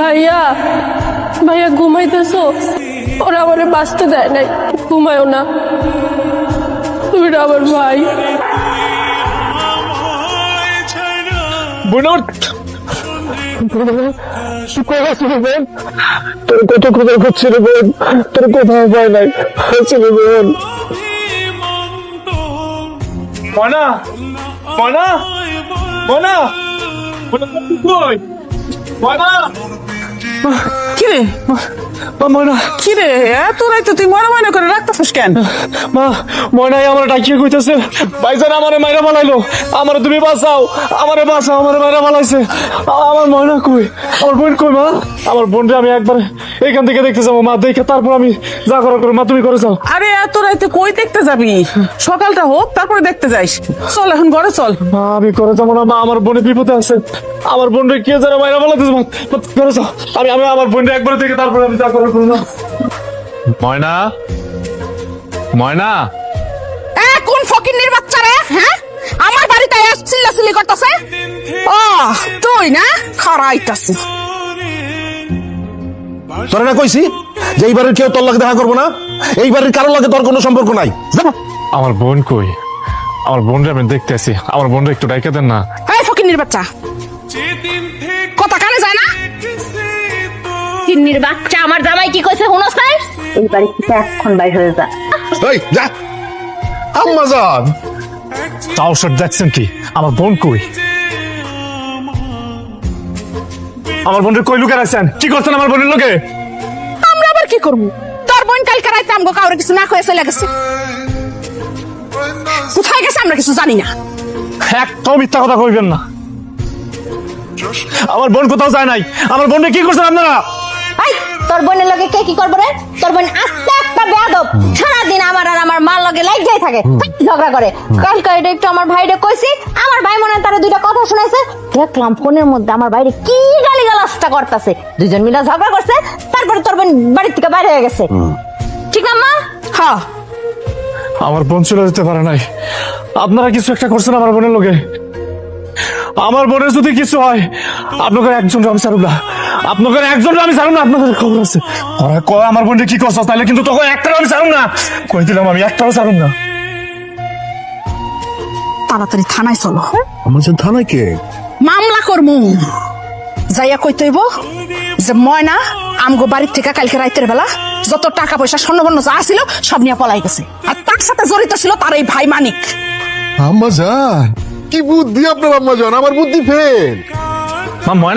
ভাইয়া ভাইয়া ঘুমাইতেছো? ওরা আমারে বাঁচতে দেয় নাই, ঘুমায়ও না, তুমি আমার ভাই। তোর কত খোঁজা করছিল বোন, তোর কোথাও পায় নাই ছিল বোন। ময়না ময়না ময়না ময়না কিরে ময়না কিরে এত রাইতে তুই মনে মনে করে রাখতেছিস কেন? মা ময়নাই আমার ডাকিয়ে কইতেছে ভাইজান আমারে মাইরা বানাইলো, আমারে তুমি বাঁচাও, আমারে বাঁচাও, আমারে মাইরা বানাইছে। আমার ময়না কই, আমার বোন কই? মা আমার বোনরে আমি একবার এইখান থেকে দেখতে যাবো মা, দেখে তারপর আমি যা করার করো। মা তুমি করে যাও। আরে এত রাইতে কই দেখতে যাবি? সকালটা হোক তারপরে দেখতে যাইস। চল এখন ঘরে চল। মা আমি করে যাবো না মা, আমার বোনে বিপদে আছে, আমার বোনরে কে যারা মাইরা বানাইতেছে। মা করে যাও, আমি আমি আমার বোনরে একবার দেখে তারপরে আমি যা করার করো। না ময়না ময়না কোন ফকিন্নির বাচ্চা রে? হ্যাঁ, আমার বাড়িতে চিল্লাচিল্লি করতেছে। ও তুই না, খারাইতাছি। তোরা না কইছি যে এইবারের কেউ তোর লাগে দেখা করবো না, এইবারের কারোর লাগে তোর কোনো সম্পর্ক নাই। আমার বোন কই? আমার বোনরে আমি দেখতে আসি, আমার বোনরে একটু ডাইকা দেন না। এই ফকিন্নির বাচ্চা, কথা কানে যায় না? ফকিন্নির বাচ্চা, আমার জামাই কি কইছে হুনস নাই? এই বাড়ি থেকে এখন বাইর হয়ে যা। এই যা আম্মা জান। তাও সব দেখছেন কি? আমার বোন কই? আমার বোনরে কই লুকে রাখছেন? কি করছেন আমার বোনের লোকে? আমরা আবার কি করবো? তোর বোন কালকে রাইতে আমগো কাউরে কিছু না কয়ে চলে গেছে। কোথায় গেছে আমরা কিছু জানি না। একটাও মিথ্যা কথা কইবেন না। আমার বোন কোথাও যায় নাই। আমার বোনরে কি করছেন আপনারা? এই তোর বোনের লগে কে কি করবে রে? তোর বোন আস্তে একটা বেয়াদব, সারাদিন আমার আর আমার মার লগে লাইগাই থাকে, ঝগড়া করে। কালকে এটা একটু আমার ভাইরে কইছি, আমার ভাই মনে হয় তারা দুইটা কথা শুনাইছে, দেখলাম ফোনের মধ্যে আমার বাইরে কি গালিগালাজটা করতেছে। দুইজন মিলে ঝগড়া করছে, তারপরে তোর বোন বাড়ি থেকে বাইরে হয়ে গেছে, ঠিক না মা? হ্যাঁ, আমার বোন চলে যেতে পারে নাই, আপনারা কিছু একটা করছেন আমার বোনের লোকে। আমার বোনের যদি কিছু হয় আপনাদের একজন আমি ছাড়ুন না, আপনাদের একজন আমি ছাড়ুন না। আপনাদের খবর আছে ওরা কয় আমার বোনকে কি করছ, তাহলে কিন্তু তখন একটাও আমি ছাড়ুন না, কই দিলাম আমি একটাও ছাড়ুন না। তাড়াতাড়ি থানায় চলো। আমার জান থানায় কে? মামলা করমু। যাইয়া কইতে হইব যে ময়না আমগো বাড়ির থেকে কালকে রাইতের বেলা যত টাকা পয়সা স্বর্ণবর্ণ যা ছিল সব নিয়ে পলাই গেছে, আর তার সাথে জড়িত ছিল তার এই ভাই মানিক। আম্মা জান কি বুদ্ধি আপনার আম্মা জান, আমার বুদ্ধি ফেল। মা ময়না